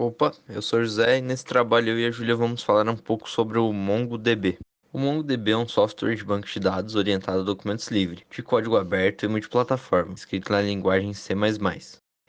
Opa, eu sou o José e nesse trabalho eu e a Júlia vamos falar um pouco sobre o MongoDB. O MongoDB é um software de banco de dados orientado a documentos livres, de código aberto e multiplataforma, escrito na linguagem C++.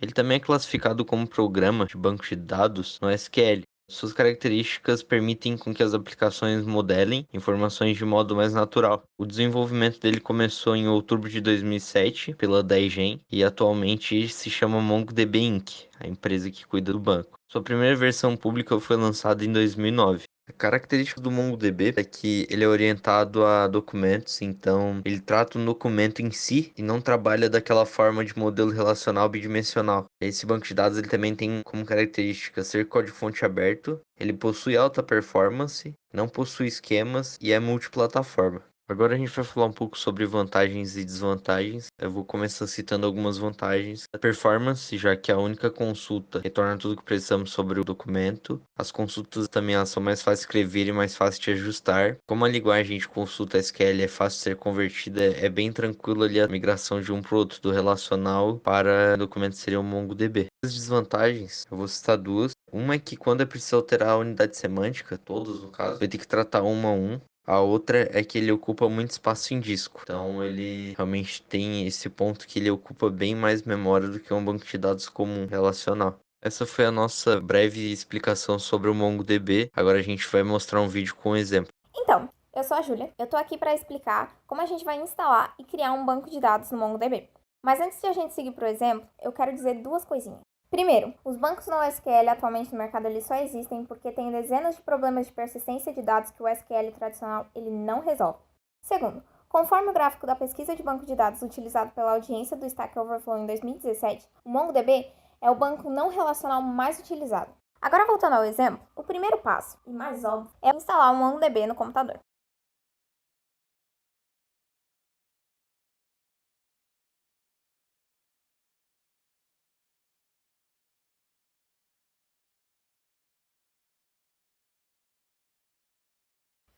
Ele também é classificado como programa de banco de dados no SQL. Suas características permitem com que as aplicações modelem informações de modo mais natural. O desenvolvimento dele começou em outubro de 2007 pela Daigen e atualmente se chama MongoDB Inc., a empresa que cuida do banco. Sua primeira versão pública foi lançada em 2009. A característica do MongoDB é que ele é orientado a documentos, então ele trata o documento em si e não trabalha daquela forma de modelo relacional bidimensional. Esse banco de dados ele também tem como característica ser código-fonte aberto, ele possui alta performance, não possui esquemas e é multiplataforma. Agora a gente vai falar um pouco sobre vantagens e desvantagens. Eu vou começar citando algumas vantagens. A performance, já que a única consulta retorna tudo que precisamos sobre o documento. As consultas também elas são mais fáceis de escrever e mais fáceis de ajustar. Como a linguagem de consulta SQL é fácil de ser convertida, é bem tranquilo ali a migração de um para o outro, do relacional para documento seria o MongoDB. As desvantagens, eu vou citar duas. Uma é que quando é preciso alterar a unidade semântica, todos no caso, vai ter que tratar uma a um. A outra é que ele ocupa muito espaço em disco. Então ele realmente tem esse ponto que ele ocupa bem mais memória do que um banco de dados comum relacional. Essa foi a nossa breve explicação sobre o MongoDB. Agora a gente vai mostrar um vídeo com um exemplo. Então, eu sou a Júlia. Eu tô aqui para explicar como a gente vai instalar e criar um banco de dados no MongoDB. Mas antes de a gente seguir pro exemplo, eu quero dizer duas coisinhas. Primeiro, os bancos no SQL atualmente no mercado eles só existem porque tem dezenas de problemas de persistência de dados que o SQL tradicional ele não resolve. Segundo, conforme o gráfico da pesquisa de banco de dados utilizado pela audiência do Stack Overflow em 2017, o MongoDB é o banco não relacional mais utilizado. Agora voltando ao exemplo, o primeiro passo, e mais óbvio, é instalar o MongoDB no computador.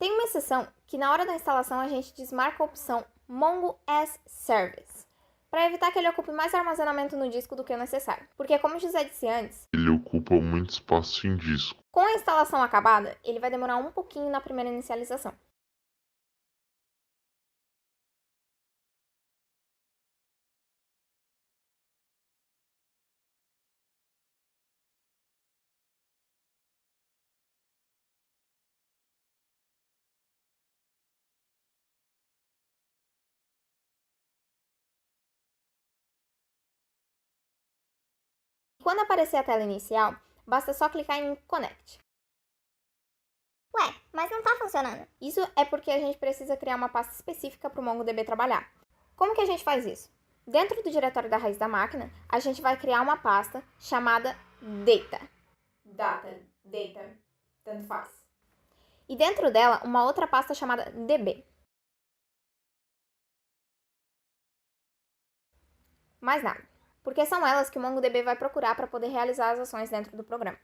Tem uma exceção que na hora da instalação a gente desmarca a opção Mongo as Service, para evitar que ele ocupe mais armazenamento no disco do que o necessário. Porque como o José disse antes, Ele ocupa muito espaço em disco. com a instalação acabada, ele vai demorar um pouquinho na primeira inicialização. Quando aparecer a tela inicial, basta só clicar em Connect. Ué, mas não tá funcionando. Isso é porque a gente precisa criar uma pasta específica para o MongoDB trabalhar. Como que a gente faz isso? Dentro do diretório da raiz da máquina, a gente vai criar uma pasta chamada Data. Data, tanto faz. E dentro dela, uma outra pasta chamada DB. Mais nada, porque são elas que o MongoDB vai procurar para poder realizar as ações dentro do programa.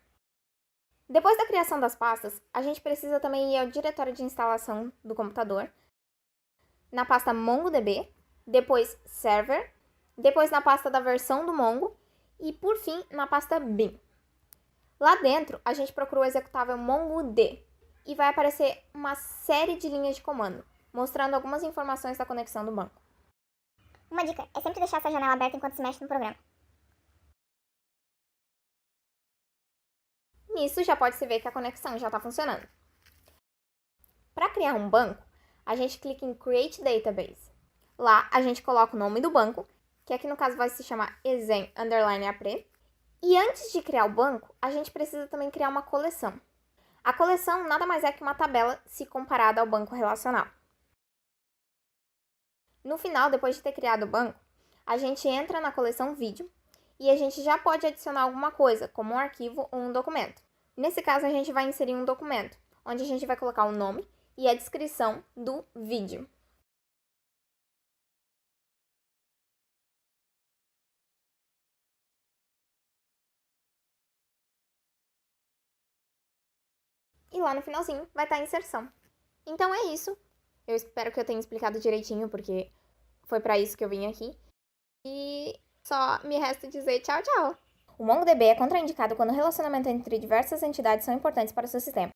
Depois da criação das pastas, a gente precisa também ir ao diretório de instalação do computador, na pasta MongoDB, depois Server, depois na pasta da versão do Mongo e, por fim, na pasta bin. Lá dentro, a gente procura o executável MongoD e vai aparecer uma série de linhas de comando, mostrando algumas informações da conexão do banco. Uma dica é sempre deixar essa janela aberta enquanto se mexe no programa. Nisso já pode se ver que a conexão já está funcionando. Para criar um banco, a gente clica em Create Database. Lá a gente coloca o nome do banco, que aqui no caso vai se chamar exem_apre. E antes de criar o banco, a gente precisa também criar uma coleção. A coleção nada mais é que uma tabela se comparada ao banco relacional. No final, depois de ter criado o banco, a gente entra na coleção vídeo e a gente já pode adicionar alguma coisa, como um arquivo ou um documento. Nesse caso, a gente vai inserir um documento, onde a gente vai colocar o nome e a descrição do vídeo. E lá no finalzinho vai estar a inserção. Então é isso. Eu espero que eu tenha explicado direitinho, porque foi para isso que eu vim aqui. E só me resta dizer tchau, tchau. O MongoDB é contraindicado quando o relacionamento entre diversas entidades são importantes para o seu sistema.